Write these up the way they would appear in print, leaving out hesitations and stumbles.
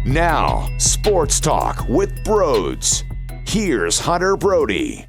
Now, Sports Talk with Broads. Here's Hunter Brody.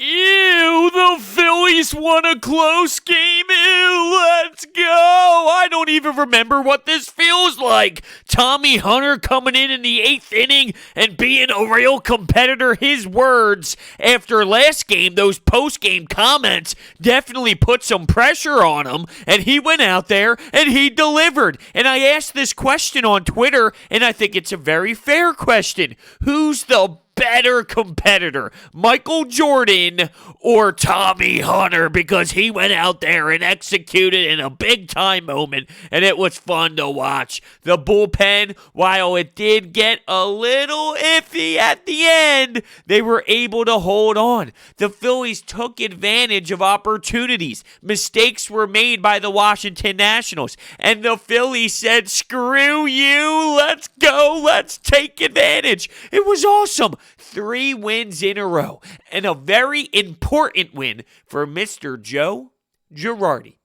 Ew, the Phillies won a close game. Ew, let's go. I don't even remember what this feels like. Tommy Hunter coming in the 8th inning and being a real competitor. His words after last game, those post-game comments definitely put some pressure on him, and he went out there and he delivered. And I asked this question on Twitter, and I think it's a very fair question. Who's the better competitor, Michael Jordan or Tommy Hunter? Because he went out there and executed in a big-time moment, and it was fun to watch. The bullpen, while it did get a little iffy at the end, they were able to hold on. The Phillies took advantage of opportunities. Mistakes were made by the Washington Nationals, and the Phillies said, screw you, let's go, let's take advantage. It was awesome. 3 wins in a row, and a very important win for Mr. Joe Girardi,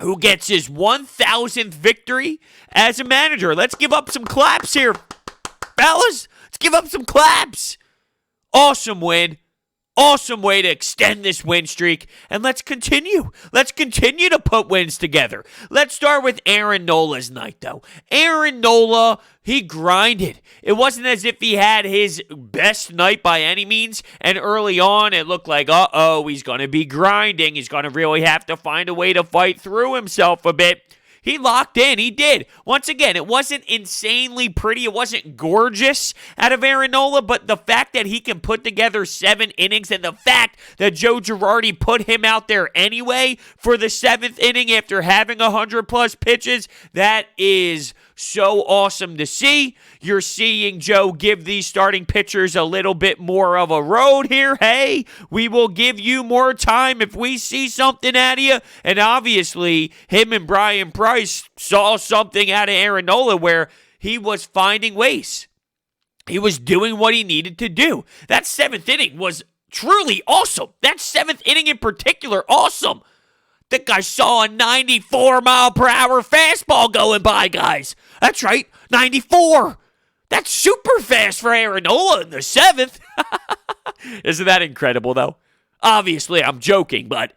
who gets his 1,000th victory as a manager. Let's give up some claps here, fellas. Let's give up some claps. Awesome win. Awesome way to extend this win streak, and let's continue. Let's continue to put wins together. Let's start with Aaron Nola's night, though. Aaron Nola, he grinded. It wasn't as if he had his best night by any means, and early on it looked like, he's going to be grinding. He's going to really have to find a way to fight through himself a bit. He locked in. He did. Once again, it wasn't insanely pretty. It wasn't gorgeous out of Aaron Nola, but the fact that he can put together 7 innings and the fact that Joe Girardi put him out there anyway for the 7th inning after having 100-plus pitches, that is so awesome to see. You're seeing Joe give these starting pitchers a little bit more of a road here. Hey, we will give you more time if we see something out of you. And obviously, him and Brian Price saw something out of Aaron Nola where he was finding ways. He was doing what he needed to do. That 7th inning was truly awesome. That 7th inning in particular, awesome. I think I saw a 94-mile-per-hour fastball going by, guys. That's right, 94. That's super fast for Aaron Nola in the 7th. Isn't that incredible, though? Obviously, I'm joking, but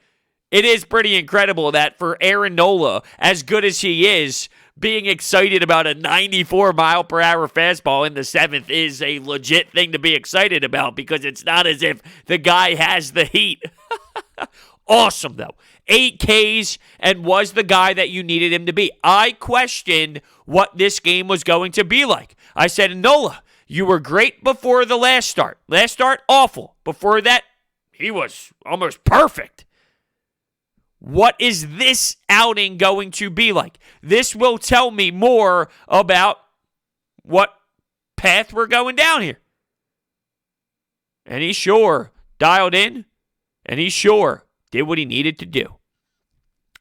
it is pretty incredible that for Aaron Nola, as good as he is, being excited about a 94-mile-per-hour fastball in the 7th is a legit thing to be excited about because it's not as if the guy has the heat. Awesome, though. 8 Ks and was the guy that you needed him to be. I questioned what this game was going to be like. I said, Nola, you were great before the last start. Last start, awful. Before that, he was almost perfect. What is this outing going to be like? This will tell me more about what path we're going down here. And he sure dialed in, and he sure did what he needed to do.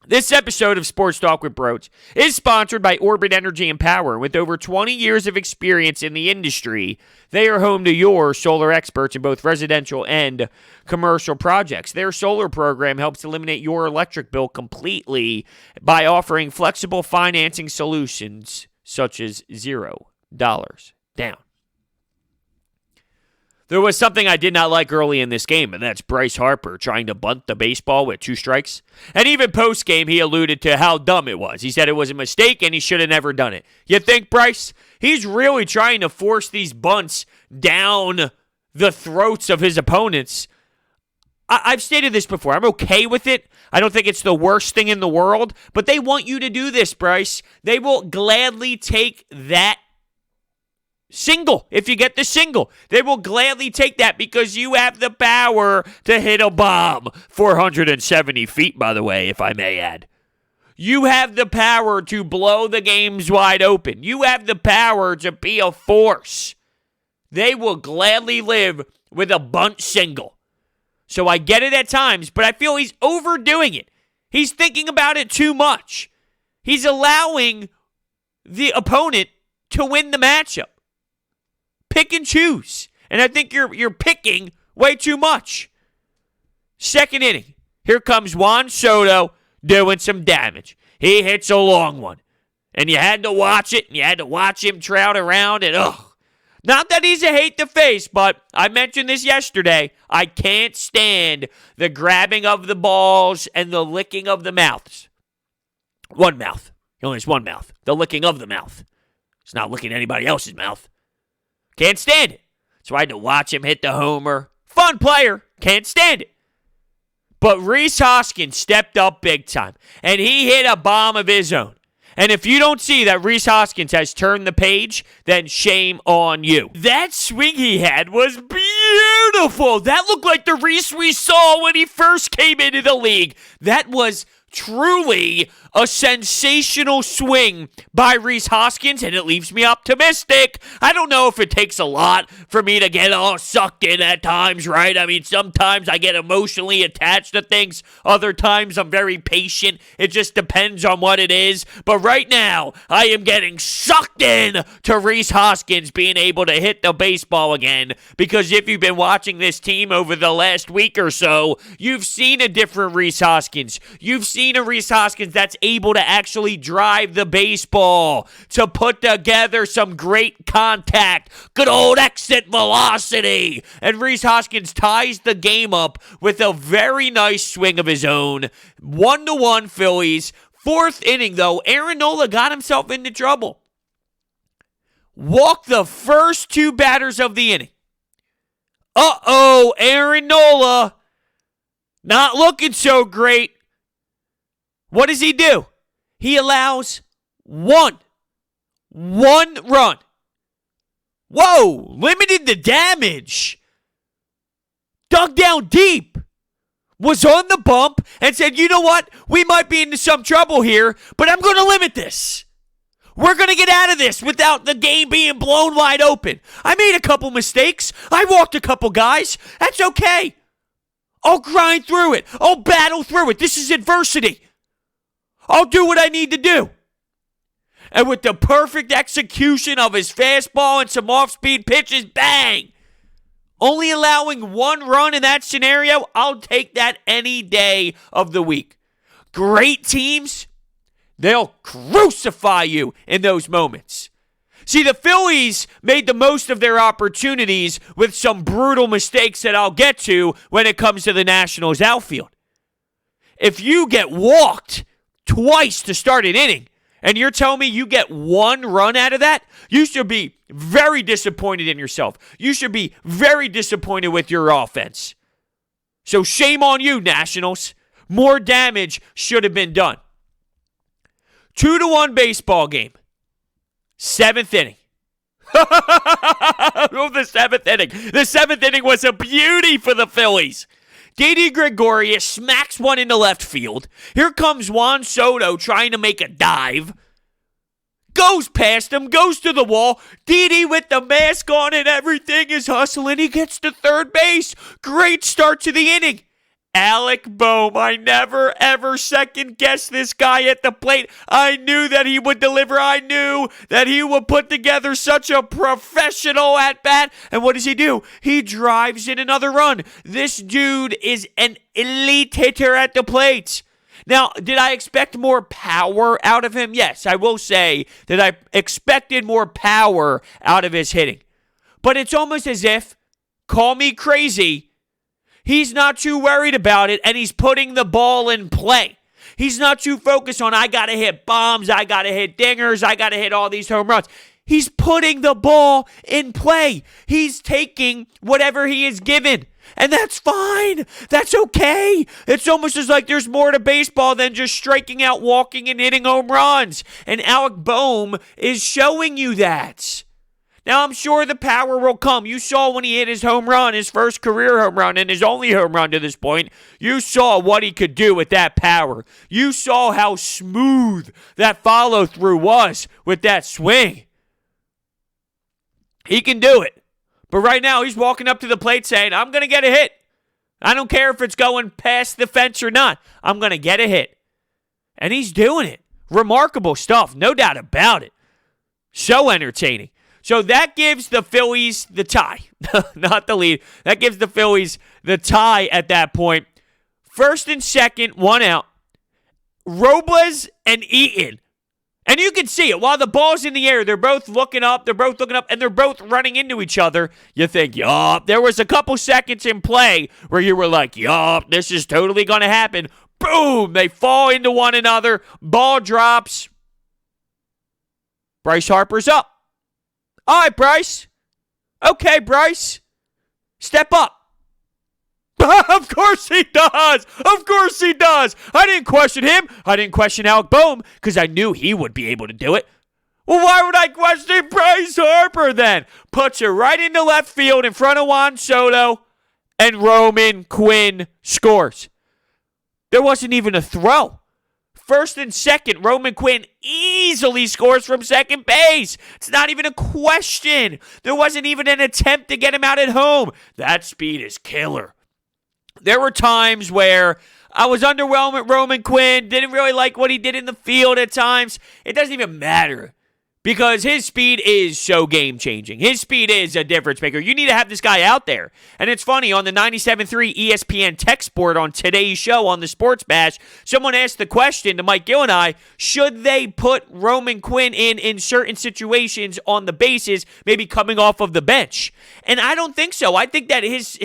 This episode of Sports Talk with Broads is sponsored by Orbit Energy and Power. With over 20 years of experience in the industry, they are home to your solar experts in both residential and commercial projects. Their solar program helps eliminate your electric bill completely by offering flexible financing solutions such as $0 down. There was something I did not like early in this game, and that's Bryce Harper trying to bunt the baseball with 2 strikes. And even post-game, he alluded to how dumb it was. He said it was a mistake, and he should have never done it. You think, Bryce? He's really trying to force these bunts down the throats of his opponents. I've stated this before. I'm okay with it. I don't think it's the worst thing in the world, but they want you to do this, Bryce. They will gladly take that single. If you get the single, they will gladly take that because you have the power to hit a bomb 470 feet, by the way, if I may add. You have the power to blow the games wide open. You have the power to be a force. They will gladly live with a bunt single. So I get it at times, but I feel he's overdoing it. He's thinking about it too much. He's allowing the opponent to win the matchup. Pick and choose. And I think you're picking way too much. 2nd inning. Here comes Juan Soto doing some damage. He hits a long one. And you had to watch it, and you had to watch him trout around, and not that he's a hate to face, but I mentioned this yesterday. I can't stand the grabbing of the balls and the licking of the mouths. One mouth. He only has one mouth. The licking of the mouth. He's not licking anybody else's mouth. Can't stand it. So I had to watch him hit the homer. Fun player. Can't stand it. But Rhys Hoskins stepped up big time, and he hit a bomb of his own. And if you don't see that Rhys Hoskins has turned the page, then shame on you. That swing he had was beautiful. That looked like the Rhys we saw when he first came into the league. That was truly a sensational swing by Rhys Hoskins, and it leaves me optimistic. I don't know if it takes a lot for me to get all sucked in at times, right? I mean, sometimes I get emotionally attached to things. Other times I'm very patient. It just depends on what it is. But right now, I am getting sucked in to Rhys Hoskins being able to hit the baseball again, because if you've been watching this team over the last week or so, you've seen a different Rhys Hoskins. You've seen a Rhys Hoskins that's able to actually drive the baseball, to put together some great contact, good old exit velocity. And Rhys Hoskins ties the game up with a very nice swing of his own. 1-1 Phillies. Fourth inning, though, Aaron Nola got himself into trouble. Walked the first two batters of the inning. Aaron Nola not looking so great. What does he do? He allows one run. Whoa, limited the damage. Dug down deep. Was on the bump and said, you know what? We might be into some trouble here, but I'm going to limit this. We're going to get out of this without the game being blown wide open. I made a couple mistakes. I walked a couple guys. That's okay. I'll grind through it. I'll battle through it. This is adversity. I'll do what I need to do. And with the perfect execution of his fastball and some off-speed pitches, bang! Only allowing one run in that scenario, I'll take that any day of the week. Great teams, they'll crucify you in those moments. See, the Phillies made the most of their opportunities with some brutal mistakes that I'll get to when it comes to the Nationals outfield. If you get walked twice to start an inning, and you're telling me you get one run out of that, you should be very disappointed in yourself. You should be very disappointed with your offense. So shame on you, Nationals. More damage should have been done. 2-1 baseball game. Seventh inning. The seventh inning. The seventh inning was a beauty for the Phillies. Didi Gregorius smacks one into left field. Here comes Juan Soto trying to make a dive. Goes past him, goes to the wall. Didi with the mask on and everything is hustling. He gets to third base. Great start to the inning. Alec Bohm, I never ever second guessed this guy at the plate. I knew that he would deliver. I knew that he would put together such a professional at bat. And what does he do? He drives in another run. This dude is an elite hitter at the plate. Now, did I expect more power out of him? Yes, I will say that I expected more power out of his hitting. But it's almost as if, call me crazy, he's not too worried about it, and he's putting the ball in play. He's not too focused on, I got to hit bombs, I got to hit dingers, I got to hit all these home runs. He's putting the ball in play. He's taking whatever he is given. And that's fine. That's okay. It's almost as like there's more to baseball than just striking out, walking, and hitting home runs. And Alec Bohm is showing you that. Now, I'm sure the power will come. You saw when he hit his home run, his first career home run, and his only home run to this point. You saw what he could do with that power. You saw how smooth that follow-through was with that swing. He can do it. But right now, he's walking up to the plate saying, I'm going to get a hit. I don't care if it's going past the fence or not. I'm going to get a hit. And he's doing it. Remarkable stuff, no doubt about it. So entertaining. So that gives the Phillies the tie. Not the lead. That gives the Phillies the tie at that point. First and second, one out. Robles and Eaton. And you can see it. While the ball's in the air, they're both looking up, and they're both running into each other. You think, yup. There was a couple seconds in play where you were like, yup, this is totally going to happen. Boom! They fall into one another. Ball drops. Bryce Harper's up. All right, Bryce. Okay, Bryce. Step up. Of course he does. Of course he does. I didn't question him. I didn't question Alec Boehm because I knew he would be able to do it. Well, why would I question Bryce Harper then? Puts it right into left field in front of Juan Soto, and Roman Quinn scores. There wasn't even a throw. First and second, Roman Quinn easily scores from second base. It's not even a question. There wasn't even an attempt to get him out at home. That speed is killer. There were times where I was underwhelmed at Roman Quinn, didn't really like what he did in the field at times. It doesn't even matter because his speed is so game-changing. His speed is a difference maker. You need to have this guy out there. And it's funny, on the 97.3 ESPN text board on today's show on the Sports Bash, someone asked the question to Mike Gill and I, should they put Roman Quinn in certain situations on the bases, maybe coming off of the bench? And I don't think so. I think that his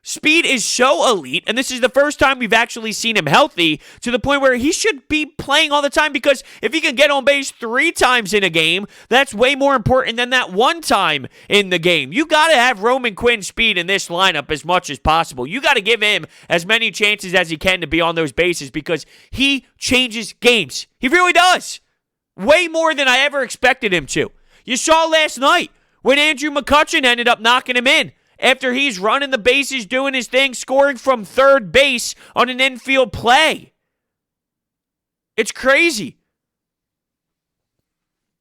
speed is so elite, and this is the first time we've actually seen him healthy to the point where he should be playing all the time, because if he can get on base 3 times in a game, that's way more important than that one time in the game. You got to have Roman Quinn's speed in this lineup as much as possible. You got to give him as many chances as he can to be on those bases because he changes games. He really does. Way more than I ever expected him to. You saw last night when Andrew McCutchen ended up knocking him in. After he's running the bases, doing his thing, scoring from third base on an infield play. It's crazy.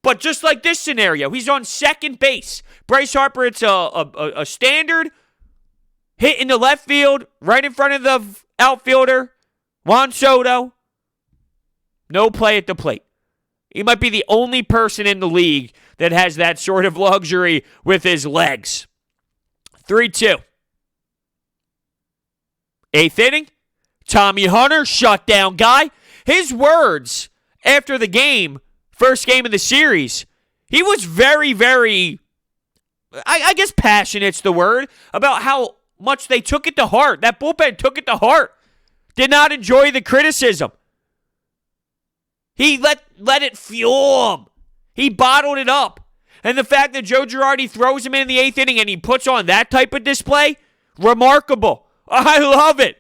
But just like this scenario, he's on second base. Bryce Harper, it's a standard hit in the left field, right in front of the outfielder, Juan Soto. No play at the plate. He might be the only person in the league that has that sort of luxury with his legs. 3-2. 8th inning. Tommy Hunter, shutdown guy. His words after the game, first game of the series, he was very, very, I guess passionate's the word, about how much they took it to heart. That bullpen took it to heart. Did not enjoy the criticism. He let it fuel him. He bottled it up. And the fact that Joe Girardi throws him in the 8th inning and he puts on that type of display, remarkable. I love it.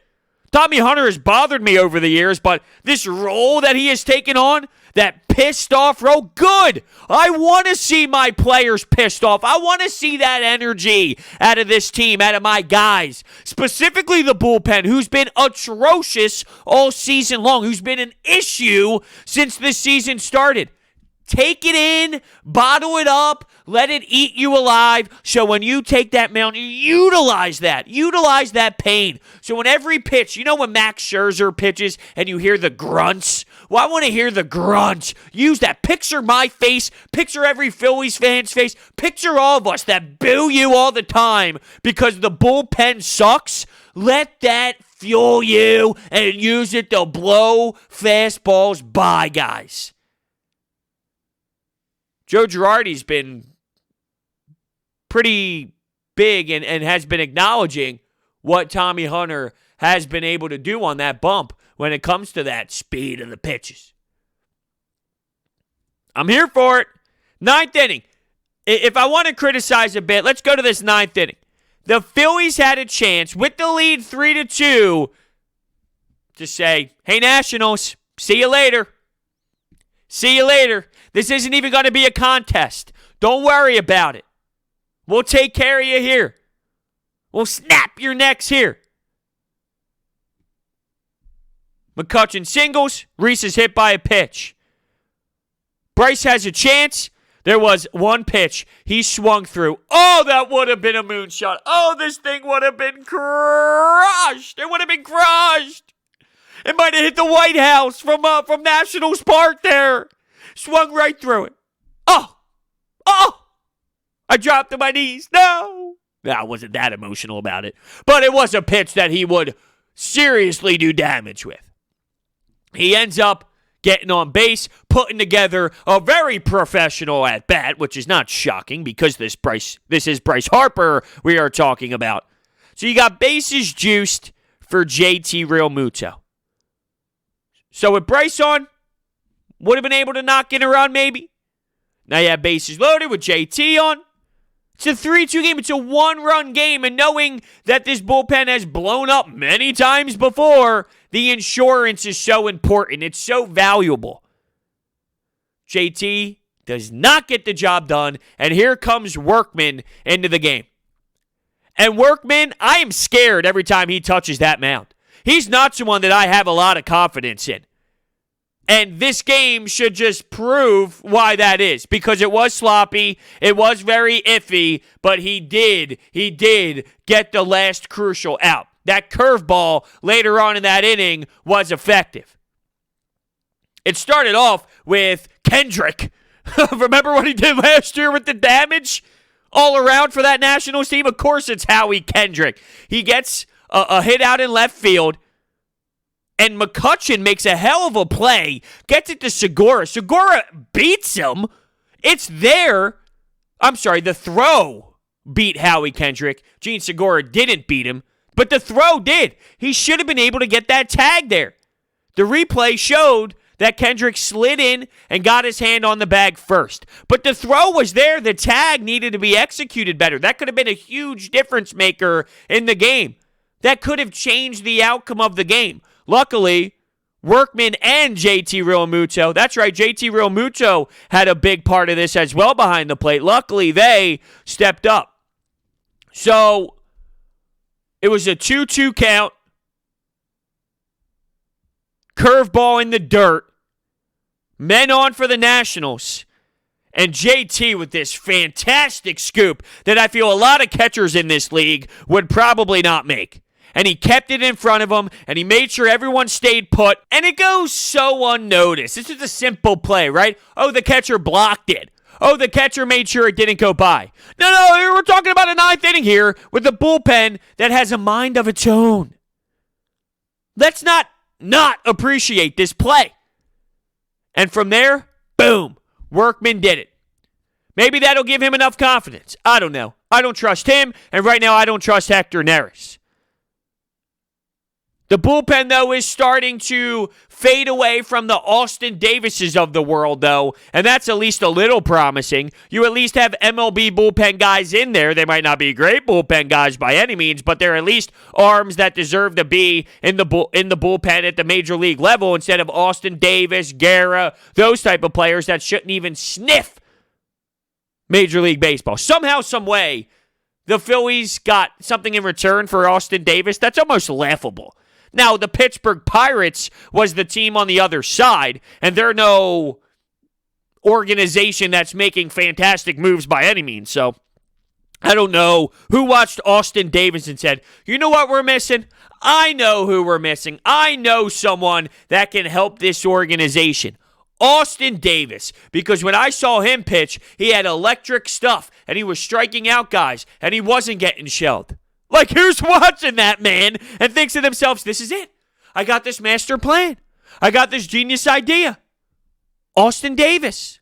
Tommy Hunter has bothered me over the years, but this role that he has taken on, that pissed off role, good. I want to see my players pissed off. I want to see that energy out of this team, out of my guys. Specifically the bullpen, who's been atrocious all season long, who's been an issue since this season started. Take it in, bottle it up, let it eat you alive, so when you take that mound, you utilize that pain. So when every pitch, you know when Max Scherzer pitches and you hear the grunts? Well, I want to hear the grunts. Use that. Picture my face, picture every Phillies fan's face, picture all of us that boo you all the time because the bullpen sucks. Let that fuel you and use it to blow fastballs by, guys. Joe Girardi's been pretty big and has been acknowledging what Tommy Hunter has been able to do on that bump when it comes to that speed of the pitches. I'm here for it. 9th inning. If I want to criticize a bit, let's go to this 9th inning. The Phillies had a chance with the lead 3-2 to say, hey, Nationals, see you later. See you later. This isn't even going to be a contest. Don't worry about it. We'll take care of you here. We'll snap your necks here. McCutchen singles. Rhys is hit by a pitch. Bryce has a chance. There was one pitch. He swung through. Oh, that would have been a moonshot. Oh, this thing would have been crushed. It would have been crushed. It might have hit the White House from Nationals Park there. Swung right through it. Oh! I dropped to my knees. No! I wasn't that emotional about it. But it was a pitch that he would seriously do damage with. He ends up getting on base, putting together a very professional at-bat, which is not shocking because this is Bryce Harper we are talking about. So you got bases juiced for JT Realmuto. So with Bryce on, would have been able to knock in a run maybe. Now you have bases loaded with JT on. It's a 3-2 game. It's a one-run game. And knowing that this bullpen has blown up many times before, the insurance is so important. It's so valuable. JT does not get the job done. And here comes Workman into the game. And Workman, I am scared every time he touches that mound. He's not someone that I have a lot of confidence in. And this game should just prove why that is. Because it was sloppy, it was very iffy, but he did get the last crucial out. That curveball later on in that inning was effective. It started off with Kendrick. Remember what he did last year with the damage all around for that Nationals team? Of course it's Howie Kendrick. He gets a hit out in left field. And McCutchen makes a hell of a play, gets it to Segura. Segura beats him. It's there. I'm sorry, the throw beat Howie Kendrick. Gene Segura didn't beat him, but the throw did. He should have been able to get that tag there. The replay showed that Kendrick slid in and got his hand on the bag first. But the throw was there. The tag needed to be executed better. That could have been a huge difference maker in the game. That could have changed the outcome of the game. Luckily, Workman and JT Realmuto, that's right, JT Realmuto had a big part of this as well behind the plate. Luckily, they stepped up. So, it was a 2-2 count. Curveball in the dirt. Men on for the Nationals. And JT with this fantastic scoop that I feel a lot of catchers in this league would probably not make. And he kept it in front of him, and he made sure everyone stayed put, and it goes so unnoticed. This is a simple play, right? Oh, the catcher blocked it. Oh, the catcher made sure it didn't go by. No, we're talking about a ninth inning here with a bullpen that has a mind of its own. Let's not appreciate this play. And from there, boom, Workman did it. Maybe that'll give him enough confidence. I don't know. I don't trust him, and right now I don't trust Hector Neris. The bullpen, though, is starting to fade away from the Austin Davises of the world, though, and that's at least a little promising. You at least have MLB bullpen guys in there. They might not be great bullpen guys by any means, but they're at least arms that deserve to be in the bullpen at the major league level instead of Austin Davis, Guerra, those type of players that shouldn't even sniff Major League Baseball. Somehow, some way, the Phillies got something in return for Austin Davis. That's almost laughable. Now, the Pittsburgh Pirates was the team on the other side, and they're no organization that's making fantastic moves by any means. So, I don't know who watched Austin Davis and said, you know what we're missing? I know who we're missing. I know someone that can help this organization. Austin Davis, because when I saw him pitch, he had electric stuff, and he was striking out guys, and he wasn't getting shelled. Like, who's watching that man and thinks to themselves, this is it. I got this master plan. I got this genius idea. Austin Davis.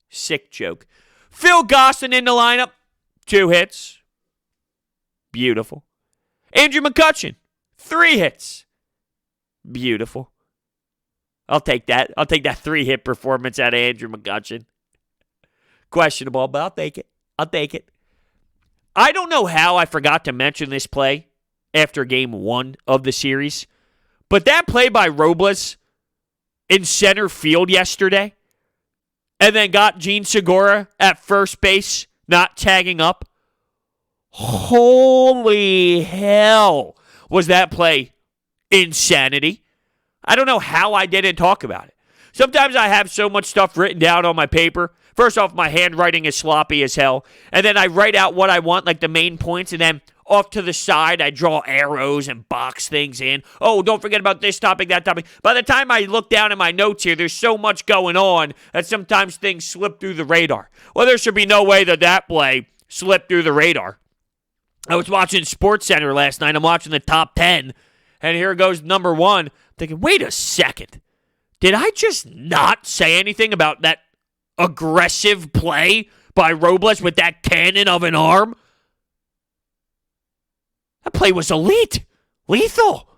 Sick joke. Phil Gosselin in the lineup. 2 hits. Beautiful. Andrew McCutchen. 3 hits. Beautiful. I'll take that. I'll take that 3-hit performance out of Andrew McCutchen. Questionable, but I'll take it. I'll take it. I don't know how I forgot to mention this play after game 1 of the series, but that play by Robles in center field yesterday and then got Gene Segura at first base not tagging up. Holy hell, was that play insanity. I don't know how I didn't talk about it. Sometimes I have so much stuff written down on my paper. First off, my handwriting is sloppy as hell. And then I write out what I want, like the main points, and then off to the side, I draw arrows and box things in. Oh, don't forget about this topic, that topic. By the time I look down at my notes here, there's so much going on that sometimes things slip through the radar. Well, there should be no way that play slipped through the radar. I was watching SportsCenter last night. I'm watching the top 10, and here goes number 1. I'm thinking, wait a second. Did I just not say anything about that aggressive play by Robles with that cannon of an arm? That play was elite. Lethal.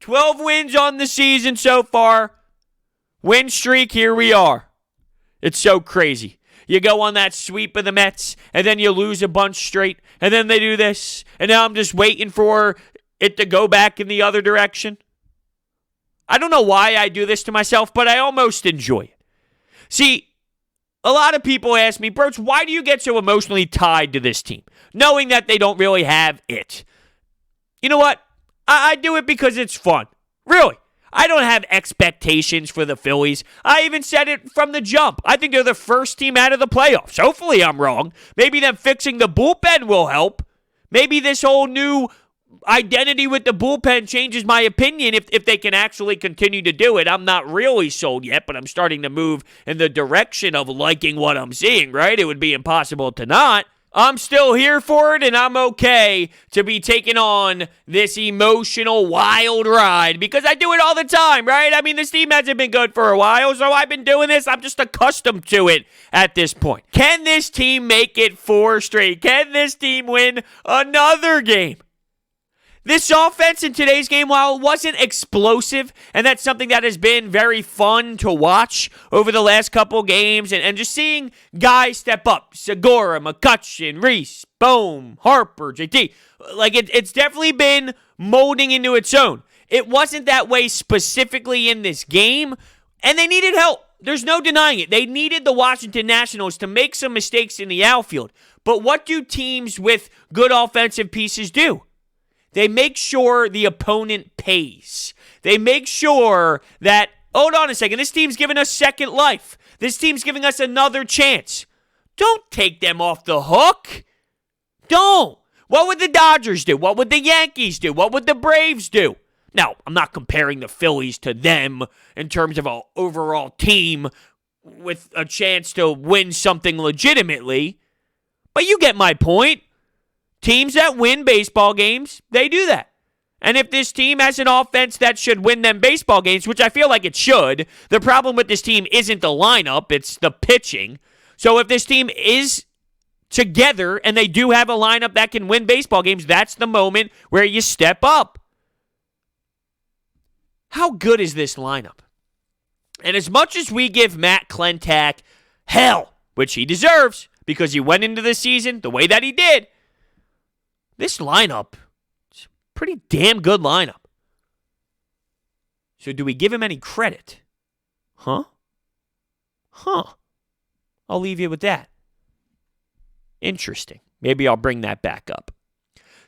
12 wins on the season so far. Win streak, here we are. It's so crazy. You go on that sweep of the Mets, and then you lose a bunch straight, and then they do this, and now I'm just waiting for it to go back in the other direction. I don't know why I do this to myself, but I almost enjoy it. See, a lot of people ask me, Broach, why do you get so emotionally tied to this team, knowing that they don't really have it? You know what? I do it because it's fun. Really. I don't have expectations for the Phillies. I even said it from the jump. I think they're the first team out of the playoffs. Hopefully I'm wrong. Maybe them fixing the bullpen will help. Maybe this whole new identity with the bullpen changes my opinion if they can actually continue to do it. I'm not really sold yet, but I'm starting to move in the direction of liking what I'm seeing, right? It would be impossible to not. I'm still here for it, and I'm okay to be taking on this emotional wild ride because I do it all the time, right? I mean, this team hasn't been good for a while, so I've been doing this. I'm just accustomed to it at this point. Can this team make it 4 straight? Can this team win another game? This offense in today's game, while it wasn't explosive, and that's something that has been very fun to watch over the last couple games, and just seeing guys step up, Segura, McCutchen, Rhys, Bohm, Harper, JT, like it's definitely been molding into its own. It wasn't that way specifically in this game, and they needed help. There's no denying it. They needed the Washington Nationals to make some mistakes in the outfield. But what do teams with good offensive pieces do? They make sure the opponent pays. They make sure that, hold on a second, this team's giving us second life. This team's giving us another chance. Don't take them off the hook. Don't. What would the Dodgers do? What would the Yankees do? What would the Braves do? Now, I'm not comparing the Phillies to them in terms of an overall team with a chance to win something legitimately, but you get my point. Teams that win baseball games, they do that. And if this team has an offense that should win them baseball games, which I feel like it should, the problem with this team isn't the lineup, it's the pitching. So if this team is together and they do have a lineup that can win baseball games, that's the moment where you step up. How good is this lineup? And as much as we give Matt Klentak hell, which he deserves because he went into the season the way that he did, this lineup is a pretty damn good lineup. So do we give him any credit? Huh? I'll leave you with that. Interesting. Maybe I'll bring that back up.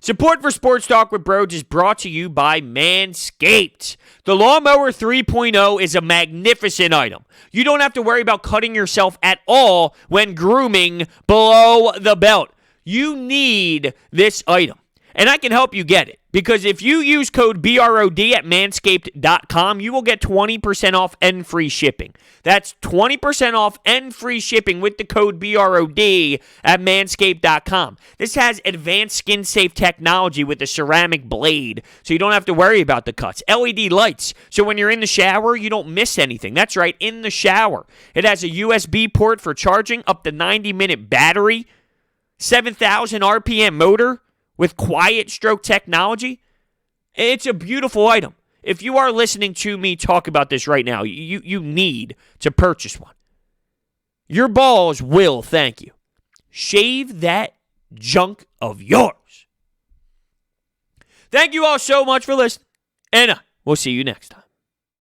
Support for Sports Talk with Broach is brought to you by Manscaped. The Lawnmower 3.0 is a magnificent item. You don't have to worry about cutting yourself at all when grooming below the belt. You need this item, and I can help you get it. Because if you use code BROD at manscaped.com, you will get 20% off and free shipping. That's 20% off and free shipping with the code BROD at manscaped.com. This has advanced skin-safe technology with a ceramic blade, so you don't have to worry about the cuts. LED lights, so when you're in the shower, you don't miss anything. That's right, in the shower. It has a USB port for charging, up to 90-minute battery, 7,000 RPM motor, with quiet stroke technology. It's a beautiful item. If you are listening to me talk about this right now, you need to purchase one. Your balls will thank you. Shave that junk of yours. Thank you all so much for listening, and we'll see you next time.